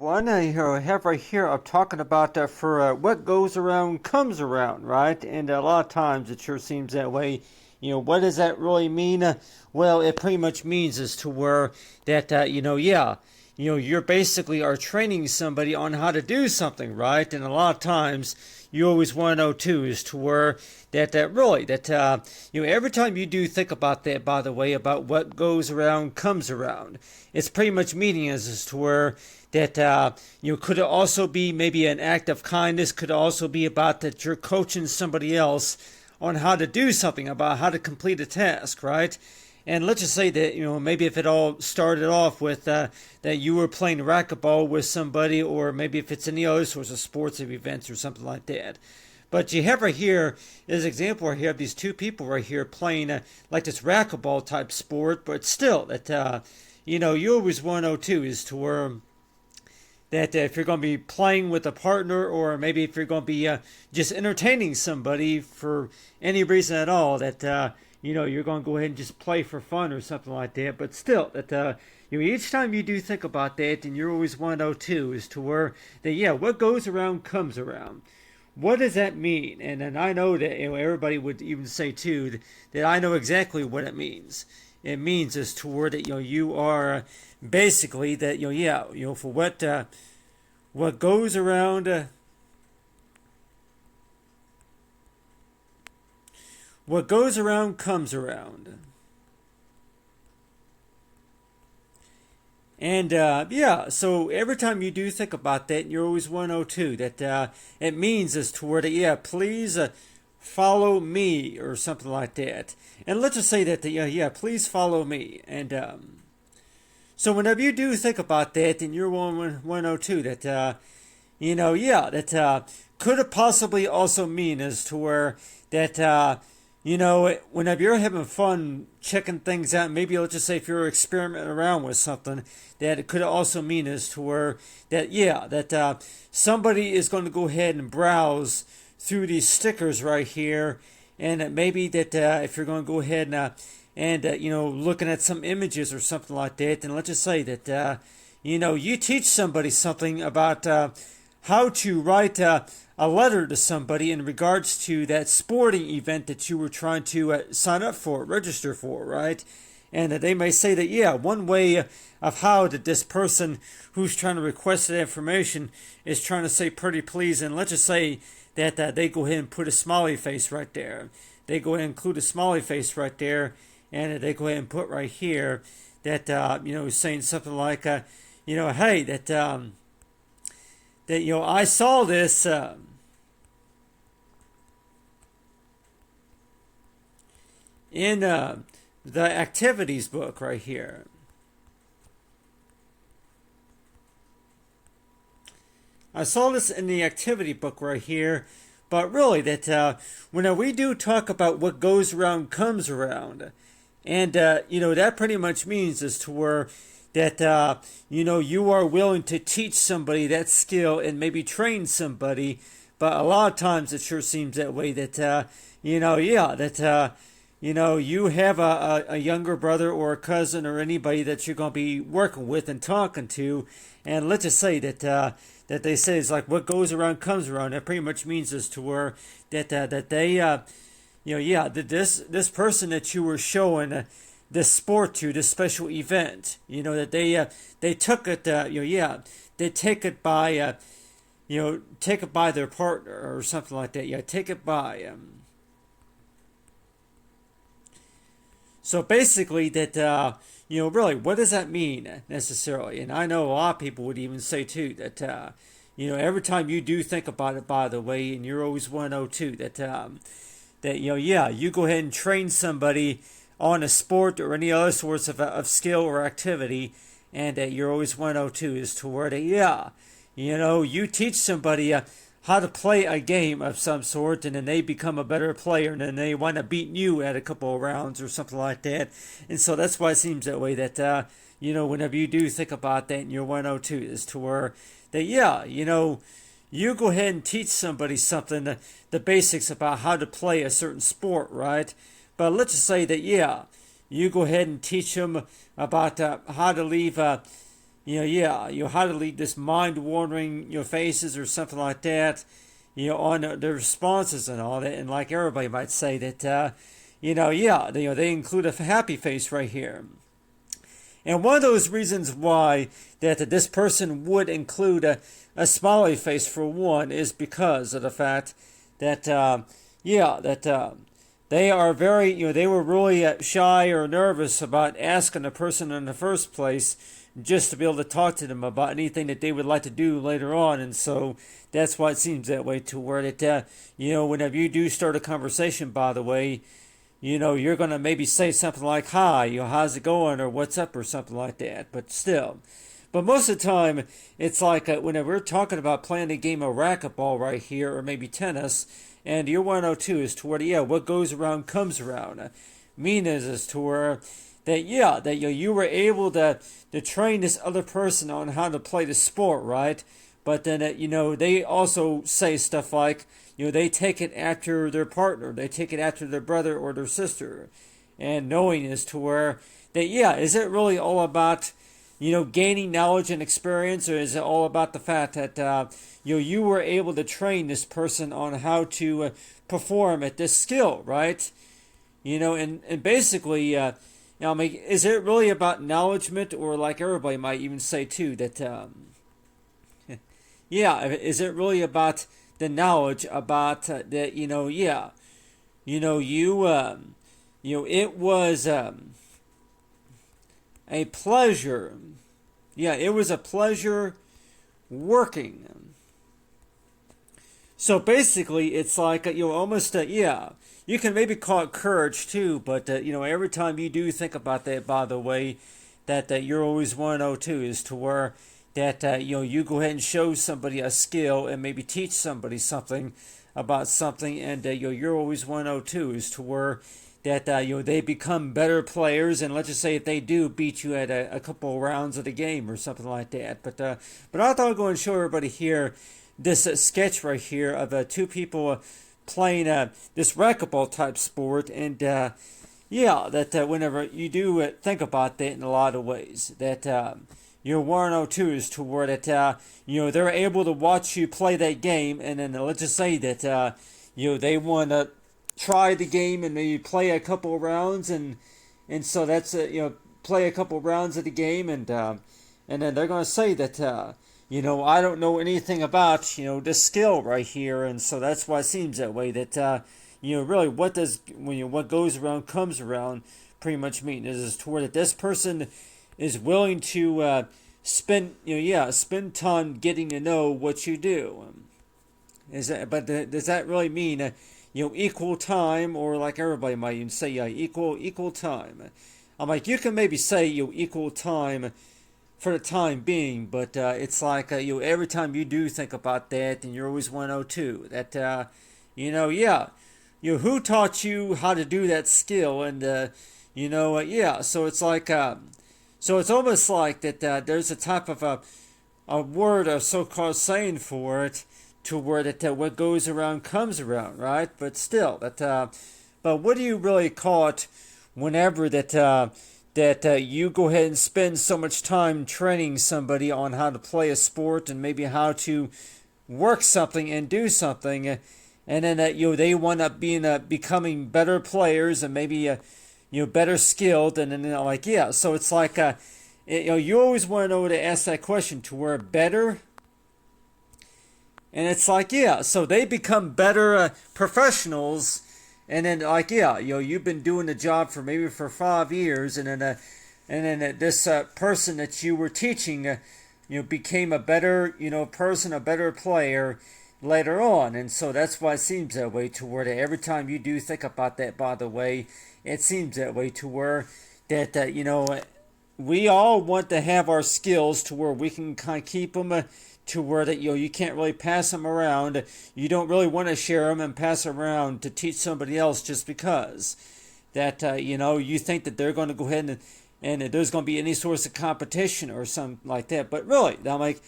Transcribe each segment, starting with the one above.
One I have right here, I'm talking about for what goes around comes around, right? And a lot of times it sure seems that way. What does that really mean? Well, it pretty much means is to where that, yeah, you're basically are training somebody on how to do something, right? And a lot of times you always want to know too is to where that really that every time you do think about that, by the way, about what goes around comes around, it's pretty much meaning as to where that could also be maybe an act of kindness, could also be about that you're coaching somebody else on how to do something, about how to complete a task, right? And let's just say that maybe if it all started off with that you were playing racquetball with somebody, or maybe if it's any other sorts of sports or events or something like that. But you have right here is an example right here of these two people right here playing like this racquetball type sport, but still that you always want to know too is to where that if you're going to be playing with a partner, or maybe if you're going to be just entertaining somebody for any reason at all, that you're going to go ahead and just play for fun or something like that. But still, that each time you do think about that, and you're always 102 is to where that what goes around comes around. What does that mean? And then I know that everybody would even say too that I know exactly what it means. It means is toward that you are basically that for what goes around what goes around comes around. And so every time you do think about that, you're always 102. That it means is toward it. Please follow me or something like that. And let's just say that please follow me. And so whenever you do think about that, then you're 102. That that could it possibly also mean as to where that whenever you're having fun checking things out, maybe let's just say if you're experimenting around with something, that it could also mean as to where that somebody is going to go ahead and browse through these stickers right here, and maybe that if you're going to go ahead and looking at some images or something like that, then let's just say that you teach somebody something about how to write a letter to somebody in regards to that sporting event that you were trying to sign up for, register for, right? And they may say that, one way of how that this person who's trying to request that information is trying to say pretty please, and let's just say that they go ahead and put a smiley face right there. They go ahead and include a smiley face right there, and they go ahead and put right here that, saying something like, hey, that I saw this in the activities book right here. I saw this in the activity book right here, but really that when we do talk about what goes around comes around, and that pretty much means is to where that you are willing to teach somebody that skill and maybe train somebody, but a lot of times it sure seems that way that that you have a younger brother or a cousin or anybody that you're going to be working with and talking to, and let's just say that that they say it's like what goes around comes around. That pretty much means as to where that that they that this person that you were showing this sport to, this special event, that they took it they take it by take it by their partner or something like that. Take it by So basically, that really, what does that mean necessarily? And I know a lot of people would even say too that every time you do think about it, by the way, and you're always 102, that that you go ahead and train somebody on a sport or any other sorts of skill or activity, and that you're always 102 is to where that you teach somebody how to play a game of some sort, and then they become a better player, and then they want to beat you at a couple of rounds or something like that. And so that's why it seems that way that whenever you do think about that, and you're 102 is to where that you go ahead and teach somebody something, the basics about how to play a certain sport, right? But let's just say that you go ahead and teach them about how to leave yeah, how to lead this mind-wandering, faces or something like that, on the responses and all that. And like everybody might say that, yeah, they include a happy face right here. And one of those reasons why that this person would include a smiley face for one is because of the fact that, they are very, they were really shy or nervous about asking a person in the first place just to be able to talk to them about anything that they would like to do later on. And so that's why it seems that way to where that, whenever you do start a conversation, by the way, you're going to maybe say something like, hi, how's it going, or what's up, or something like that. But still. But most of the time, it's like whenever we're talking about playing a game of racquetball right here, or maybe tennis, and your 102 is to where, what goes around comes around. Meaning is to where that, you were able to train this other person on how to play the sport, right? But then, they also say stuff like, they take it after their partner, they take it after their brother or their sister. And knowing is to where that, is it really all about, gaining knowledge and experience, or is it all about the fact that, you were able to train this person on how to perform at this skill, right? And basically, is it really about acknowledgement, or like everybody might even say too, that, is it really about the knowledge about that, it was a pleasure. Yeah, it was a pleasure working. So basically, it's like, almost, you can maybe call it courage too, but, every time you do think about that, by the way, that you're always 102 is to where that, you go ahead and show somebody a skill and maybe teach somebody something about something, and, you're always 102 is to where that, they become better players, and let's just say if they do beat you at a couple of rounds of the game or something like that. But I thought I'd go and show everybody here this sketch right here of two people playing this racquetball type sport, and that whenever you do think about that in a lot of ways, that your 102 is to where that they're able to watch you play that game, and then let's just say that they want to try the game and maybe play a couple of rounds, and so that's play a couple of rounds of the game, and then they're going to say that I don't know anything about this skill right here, and so that's why it seems that way. That really, what goes around comes around, pretty much mean is toward that this person is willing to spend time getting to know what you do. Does that really mean equal time, or like everybody might even say equal time? I'm like, you can maybe say equal time for the time being, but it's like every time you do think about that, and you're always 102. That who taught you how to do that skill, and So it's like so it's almost like that. There's a type of a word, a so-called saying for it, to where that what goes around comes around, right? But still, but what do you really call it whenever that you go ahead and spend so much time training somebody on how to play a sport and maybe how to work something and do something, and then that they wind up becoming better players and maybe better skilled, and then so it's like you always want to know to ask that question to where better. And it's like, so they become better professionals, and then you've been doing the job for 5 years, and then this person that you were teaching, became a better person, a better player later on, and so that's why it seems that way to where that every time you do think about that, by the way, it seems that way to where that we all want to have our skills to where we can kind of keep them. To where that you can't really pass them around. You don't really want to share them and pass them around to teach somebody else just because that you think that they're going to go ahead and there's going to be any source of competition or something like that. But really, I'm like,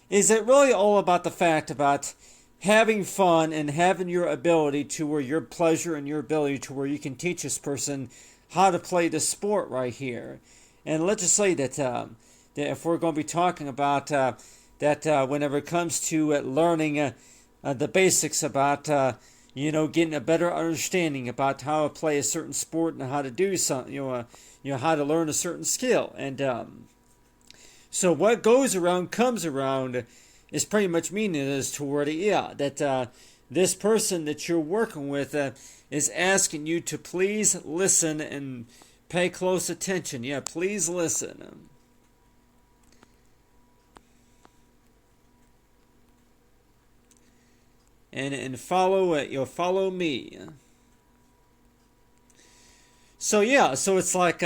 is it really all about the fact about having fun and having your ability to where your pleasure and your ability to where you can teach this person how to play the sport right here? And let's just say that that if we're going to be talking about that whenever it comes to learning the basics about getting a better understanding about how to play a certain sport and how to do something, how to learn a certain skill. And so what goes around comes around is pretty much meaning is toward it, that this person that you're working with is asking you to please listen and pay close attention. Yeah, please listen. And follow me. So yeah, so it's like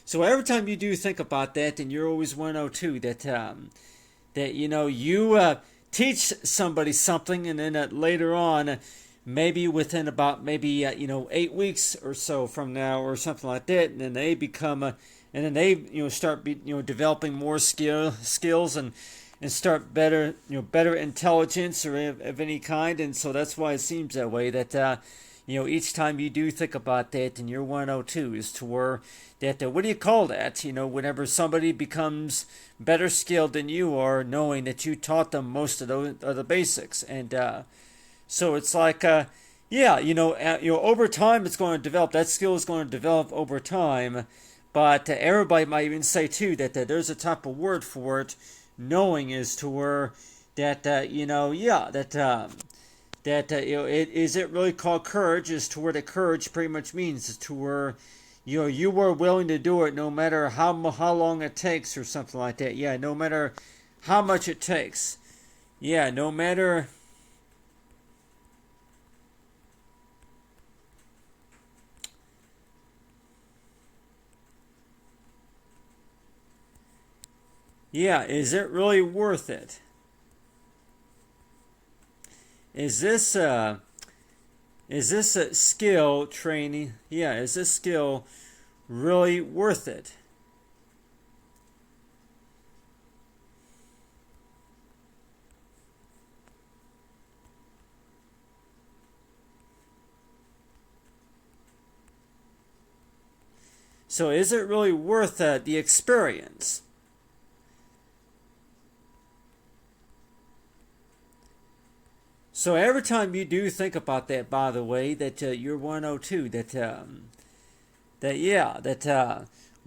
so every time you do think about that, then you're always 102 that you teach somebody something, and then later on, maybe within about 8 weeks or so from now or something like that, and then they become and then they start developing more skills and start better intelligence or of any kind. And so that's why it seems that way, that each time you do think about that, and you're 102 is to where that what do you call that? Whenever somebody becomes better skilled than you are, knowing that you taught them most of the basics. And so it's like over time it's going to develop. That skill is going to develop over time. But everybody might even say too that there's a type of word for it. Knowing is to where that is it really called courage? Is to where the courage pretty much means is to where you were willing to do it no matter how long it takes or something like that. Yeah, no matter how much it takes. Yeah, no matter. Yeah, is it really worth it? Is this a skill training? Yeah, is this skill really worth it? So is it really worth the experience? So every time you do think about that, by the way, that you're 102, that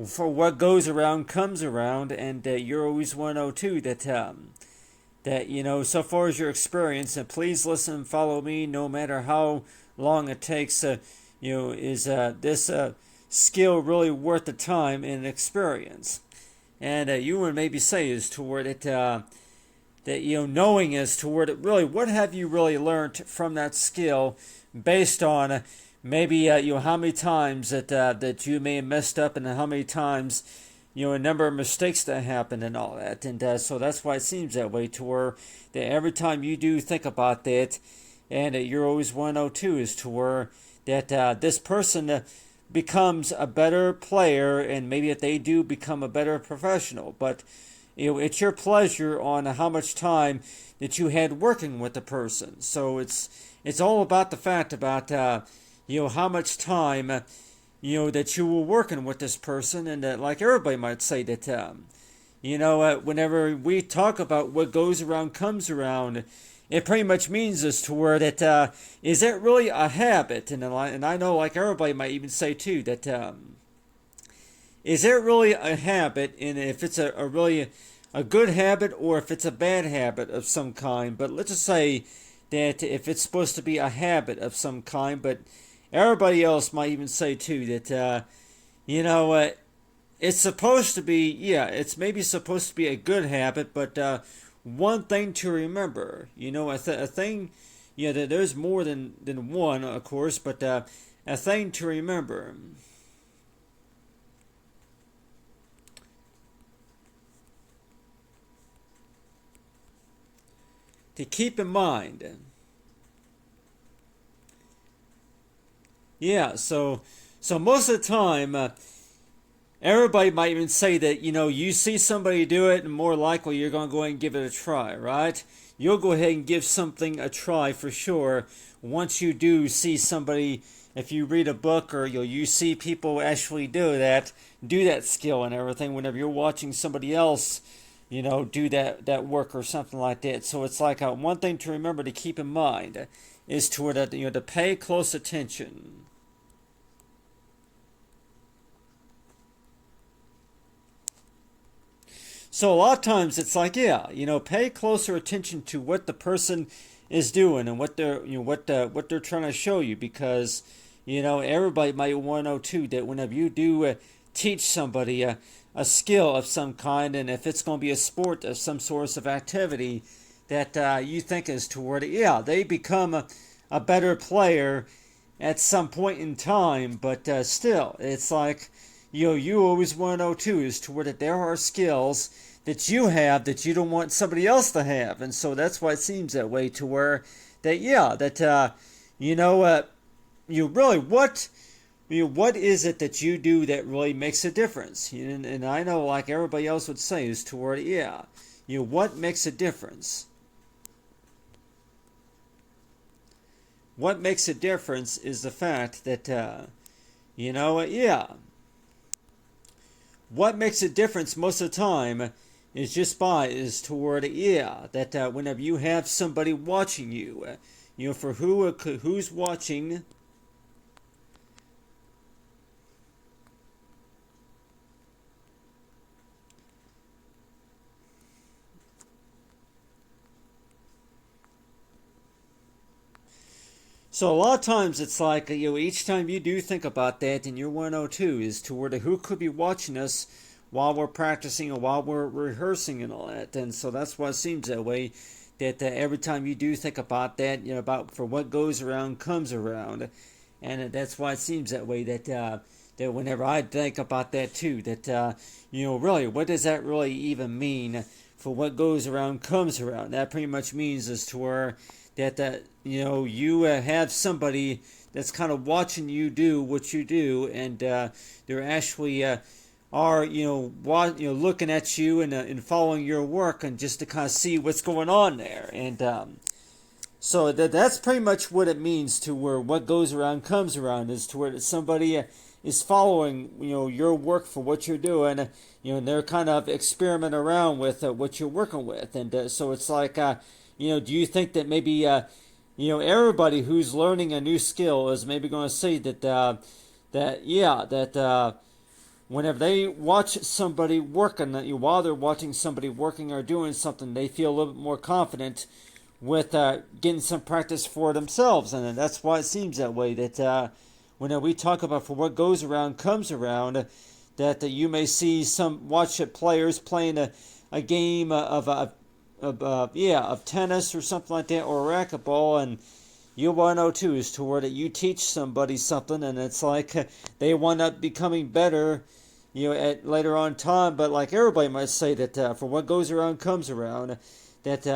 for what goes around comes around, and you're always 102, that so far as your experience, and please listen and follow me, no matter how long it takes. Is this skill really worth the time and experience? And you would maybe say is toward it. That knowing as to what have you really learned from that skill, based on maybe how many times that you may have messed up, and how many times a number of mistakes that happened and all that. And so that's why it seems that way, to where that every time you do think about that, and you're always 102 is to where that this person becomes a better player, and maybe if they do become a better professional. But it's your pleasure on how much time that you had working with the person. So it's all about the fact about how much time that you were working with this person. And like everybody might say that whenever we talk about what goes around comes around, it pretty much means this, to where that is it really a habit? And I know, like everybody might even say too, that is it really a habit, and if it's a really a good habit, or if it's a bad habit of some kind. But let's just say that if it's supposed to be a habit of some kind, but everybody else might even say too that it's supposed to be, it's maybe supposed to be a good habit. But one thing to remember, a thing, that there's more than one, of course, but a thing to remember. To keep in mind. Yeah, so most of the time, everybody might even say that, you see somebody do it, and more likely you're going to go ahead and give it a try, right? You'll go ahead and give something a try for sure once you do see somebody if you read a book or you see people actually do that skill and everything whenever you're watching somebody else, do that work or something like that. So it's like one thing to remember to keep in mind is to pay close attention. So a lot of times it's like, pay closer attention to what the person is doing and what they're trying to show you, because everybody might want to know too that whenever you do teach somebody a skill of some kind, and if it's going to be a sport of some sort of activity that you think is toward it, they become a better player at some point in time. But still, it's like you always want to know too is toward that there are skills that you have that you don't want somebody else to have, and so that's why it seems that way to where you really what is it that you do that really makes a difference? And I know, like everybody else would say, is toward what makes a difference? What makes a difference is the fact that what makes a difference most of the time is toward that whenever you have somebody watching you, for who's watching. So a lot of times it's like, each time you do think about that, and your 102 is toward who could be watching us while we're practicing or while we're rehearsing and all that. And so that's why it seems that way, that every time you do think about that, about for what goes around comes around. And that's why it seems that way, that whenever I think about that too, that, really, what does that really even mean? For what goes around comes around. That pretty much means is to where that you have somebody that's kind of watching you do what you do, and they're actually are looking at you and following your work, and just to kind of see what's going on there. And so that's pretty much what it means to where what goes around comes around, is to where somebody is following your work for what you're doing, and they're kind of experimenting around with what you're working with. And so it's like do you think that maybe everybody who's learning a new skill is maybe going to say that whenever they watch somebody working, while they're watching somebody working or doing something, they feel a little bit more confident with getting some practice for themselves. And that's why it seems that way, that whenever we talk about for what goes around comes around, that you may see watch players playing a game of tennis or something like that, or racquetball, and you want to know too is toward that you teach somebody something, and it's like they wind up becoming better, at later on time. But like everybody might say that for what goes around comes around, that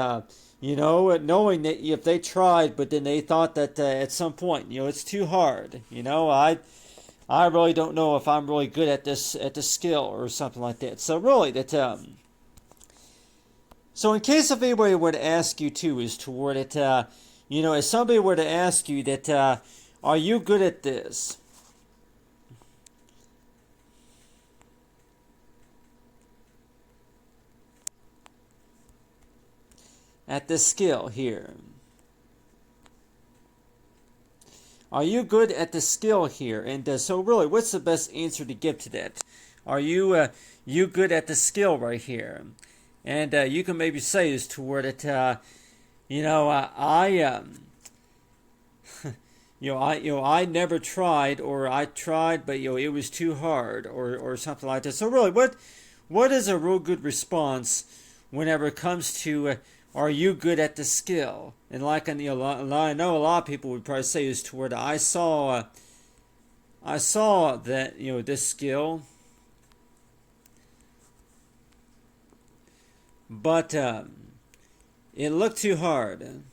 knowing that if they tried, but then they thought that at some point, it's too hard. I really don't know if I'm really good at this skill or something like that. So really that. So in case if anybody were to ask you too, is toward it, if somebody were to ask you that, are you good at this? At this skill here. Are you good at the skill here? And so really, what's the best answer to give to that? Are you good at the skill right here? And you can maybe say is toward it, I never tried, or I tried, but it was too hard, or something like that. So really, what is a real good response whenever it comes to are you good at the skill? And like I know a lot of people would probably say is toward I saw that this skill. But it looked too hard.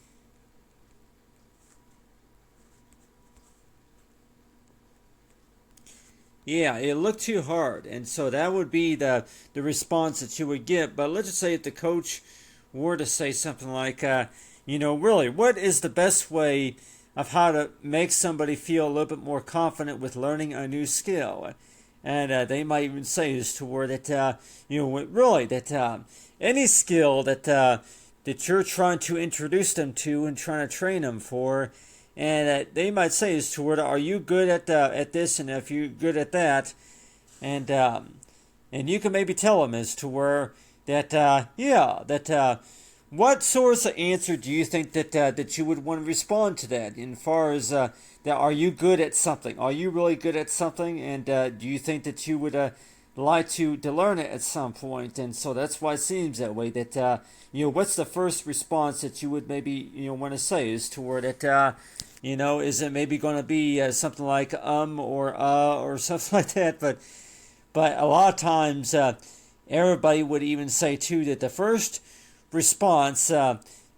Yeah, it looked too hard. And so that would be the response that you would get. But let's just say if the coach were to say something like, really, what is the best way of how to make somebody feel a little bit more confident with learning a new skill. And they might even say is to where that really that any skill that you're trying to introduce them to and trying to train them for, and they might say is to where are you good at this, and if you're good at that, and you can maybe tell them as to where what source of answer do you think that you would want to respond to that? In far as that, are you good at something? Are you really good at something? And do you think that you would like to learn it at some point? And so that's why it seems that way. That what's the first response that you would maybe want to say is toward it? Is it maybe going to be something like or something like that? But a lot of times everybody would even say too that the first response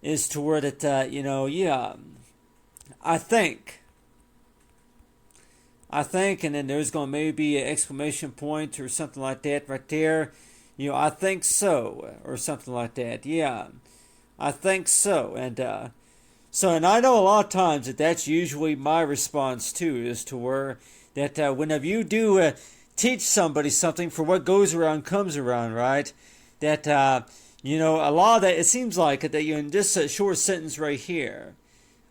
is toward it. I think, and then there's going to maybe be an exclamation point or something like that right there. I think so, or something like that. Yeah, I think so, and I know a lot of times that's usually my response too, is to where that whenever you do teach somebody something, for what goes around comes around, right? That a lot of that, it seems like that in this short sentence right here,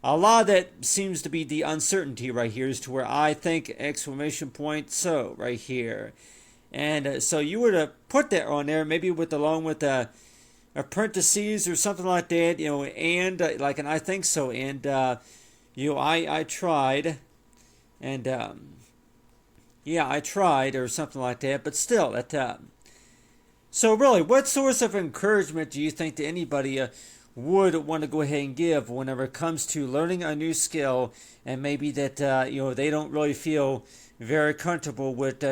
a lot of that seems to be the uncertainty right here, is to where I think exclamation point so right here, and so you would put that on there maybe along with parentheses or something like that, and like an I think so, and I tried, and I tried or something like that, but still that. So really, what source of encouragement do you think that anybody would want to go ahead and give whenever it comes to learning a new skill, and maybe that they don't really feel very comfortable with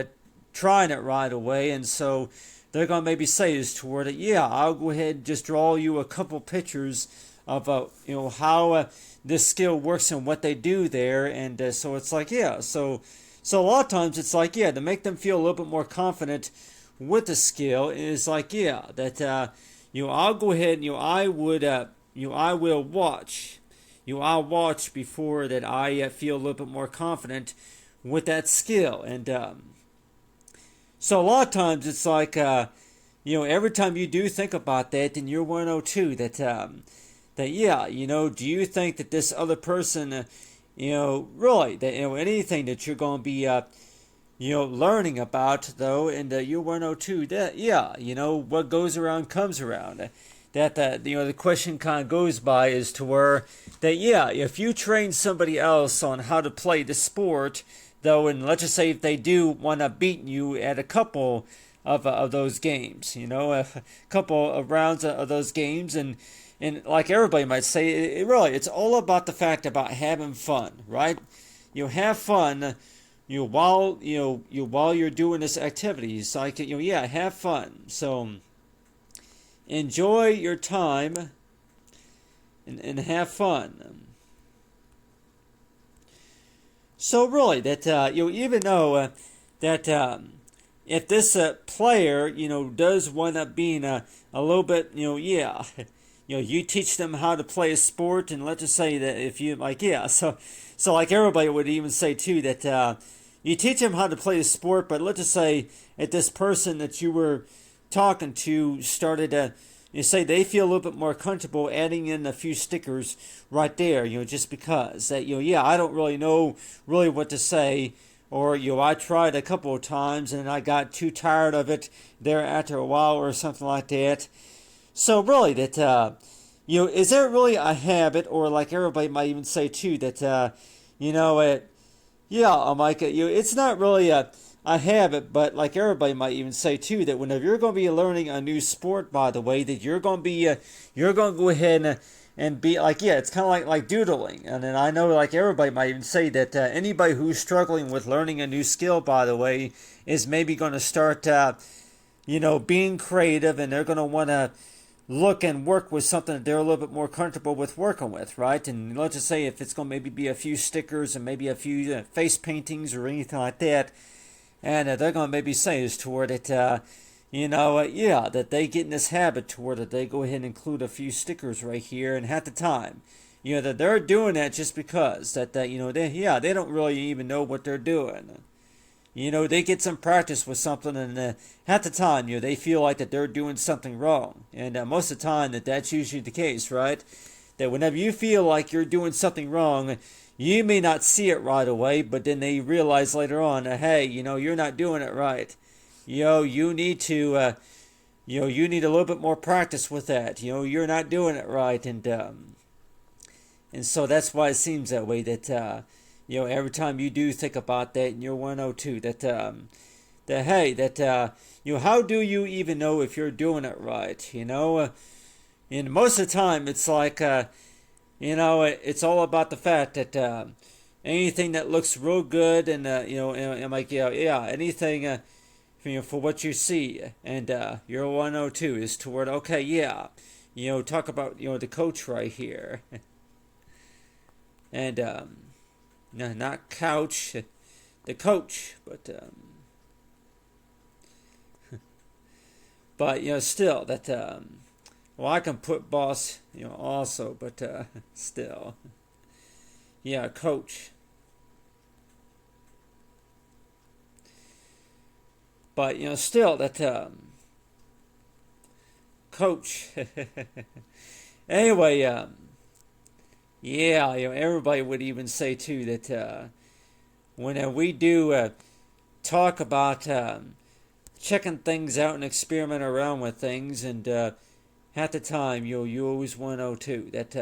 trying it right away, and so they're going to maybe say is toward it, I'll go ahead and just draw you a couple pictures of how this skill works and what they do there, and so it's like so a lot of times it's like to make them feel a little bit more confident with the skill is like that I'll go ahead and I will watch I'll watch before that I feel a little bit more confident with that skill, and so a lot of times it's like every time you do think about that, then you're 102 that do you think that this other person really that anything that you're going to be learning about though, and you're 102 that what goes around comes around. That the question kind of goes by is to where that if you train somebody else on how to play the sport though, and let's just say if they do want to beat you at a couple of those games, a couple of rounds of those games, and like everybody might say, it's all about the fact about having fun, right? Have fun. While you're doing this activity, it's like have fun. So enjoy your time and have fun. So really, that even though that if this player does wind up being a little bit you teach them how to play a sport, and let's just say that if you so like everybody would even say too that you teach them how to play the sport, but let's just say if this person that you were talking to started you say they feel a little bit more comfortable adding in a few stickers right there, just because that I don't really know what to say, or I tried a couple of times and I got too tired of it there after a while or something like that. So really that is there really a habit, or like everybody might even say too that Micah, it's not really a habit, but like everybody might even say too that whenever you're going to be learning a new sport, by the way, that you're going to go ahead and be like it's kind of like doodling, and then I know like everybody might even say that anybody who's struggling with learning a new skill, by the way, is maybe going to start being creative, and they're going to want to look and work with something that they're a little bit more comfortable with working with, right? And let's just say if it's going to maybe be a few stickers and maybe a few face paintings or anything like that, and they're going to maybe say is toward it, that they get in this habit toward it, they go ahead and include a few stickers right here, and half the time, that they're doing that just because that they don't really even know what they're doing. They get some practice with something, and half the time, they feel like that they're doing something wrong, and most of the time that's usually the case, right? That whenever you feel like you're doing something wrong, you may not see it right away, but then they realize later on, hey, you're not doing it right. You need to, you need a little bit more practice with that. You're not doing it right, and so that's why it seems that way. That every time you do think about that in your 102, that hey, that how do you even know if you're doing it right? And most of the time, it's like it's all about the fact that anything that looks real good, and like anything for what you see, and your 102 is toward okay, talk about the coach right here, and no, not couch, the coach, but still that well, I can put boss also, but still, coach. But still that coach. Anyway, everybody would even say too that when we do talk about checking things out and experiment around with things, and half the time you always 102 that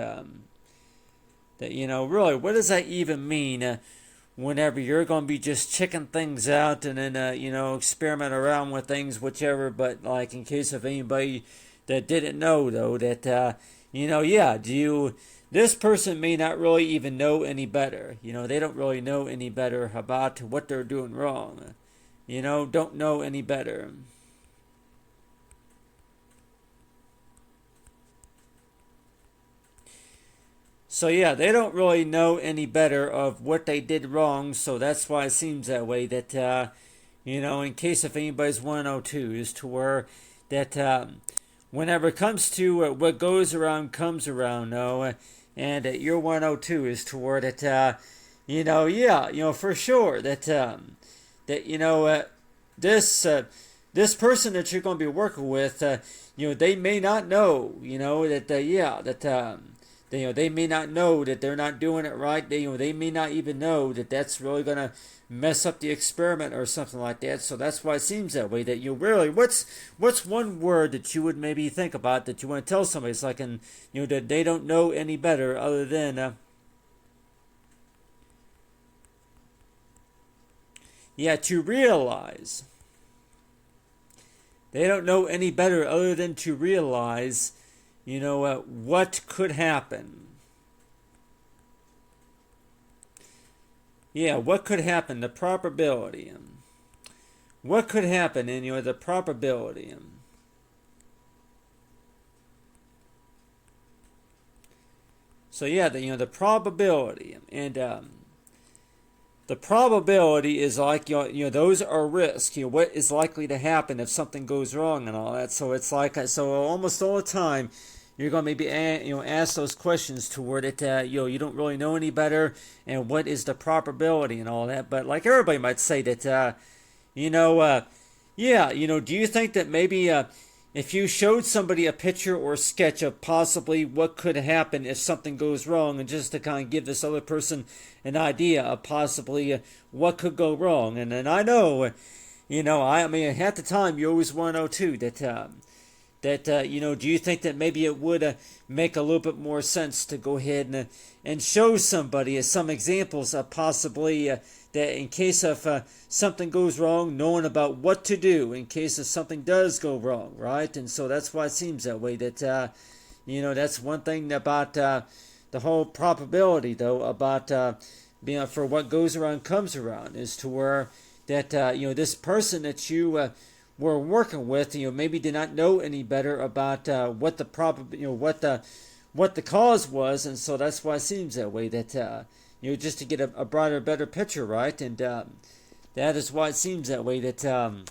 really, what does that even mean? Whenever you're going to be just checking things out and then experiment around with things, whichever. But like in case of anybody that didn't know though, that this person may not really even know any better. They don't really know any better about what they're doing wrong. Don't know any better. So they don't really know any better of what they did wrong, so that's why it seems that way. That in case if anybody's 102, is to where that whenever it comes to what goes around comes around, and your 102 is to where that for sure that this person that you're going to be working with, they may not know, they may not know that they're not doing it right. They may not even know that that's really going to mess up the experiment or something like that. So that's why it seems that way. That really, what's one word that you would maybe think about that you want to tell somebody? It's like, that they don't know any better other than to realize. They don't know any better other than to realize what could happen. What could happen, the probability. What could happen in the probability. So the probability, and the probability is like those are risks. What is likely to happen if something goes wrong and all that. So it's like almost all the time you're going to maybe ask those questions toward it. You don't really know any better, and what is the probability and all that. But like everybody might say that do you think that maybe if you showed somebody a picture or a sketch of possibly what could happen if something goes wrong, and just to kind of give this other person an idea of possibly what could go wrong. And then I know, I mean, half the time you always want to know too that do you think that maybe it would make a little bit more sense to go ahead and show somebody some examples of possibly that in case of something goes wrong, knowing about what to do in case if something does go wrong, right? And so that's why it seems that way. That that's one thing about the whole probability, though, about for what goes around comes around, is to where that this person that you were working with, maybe did not know any better about what the what the cause was, and so that's why it seems that way. That just to get a broader, better picture, right? And that is why it seems that way. That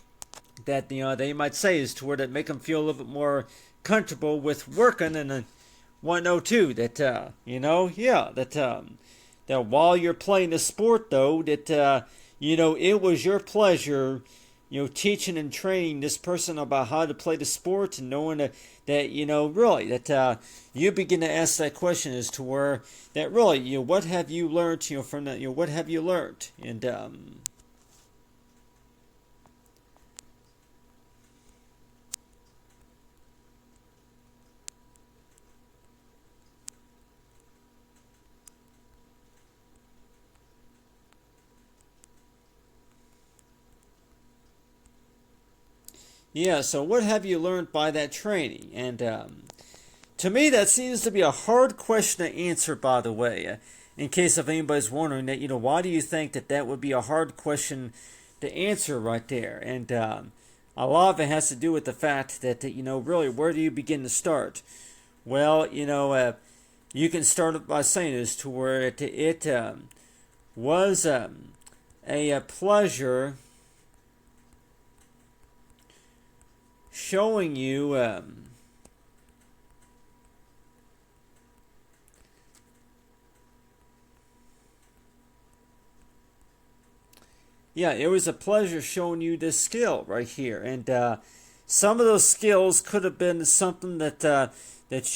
they might say is toward that make them feel a little bit more comfortable with working and want to know too that yeah, that while you're playing the sport, though, that it was your pleasure, teaching and training this person about how to play the sport, and knowing that really that you begin to ask that question as to where that really what have you learned from that, what have you learned, and yeah. So what have you learned by that training? And to me, that seems to be a hard question to answer. By the way, in case if anybody's wondering that, why do you think that would be a hard question to answer right there? And a lot of it has to do with the fact that really, where do you begin to start? Well, you can start it by saying this to where it was a pleasure showing you. Yeah, it was a pleasure showing you this skill right here, and some of those skills could have been something that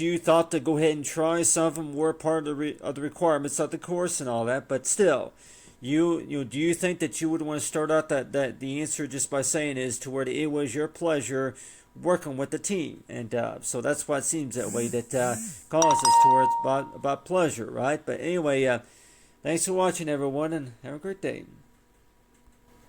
you thought to go ahead and try. Some of them were part of the requirements of the course and all that, but still, do you think that you would want to start out that the answer just by saying is to where it was your pleasure working with the team, and so that's why it seems that way that calls us towards about pleasure, right? But anyway, thanks for watching, everyone, and have a great day.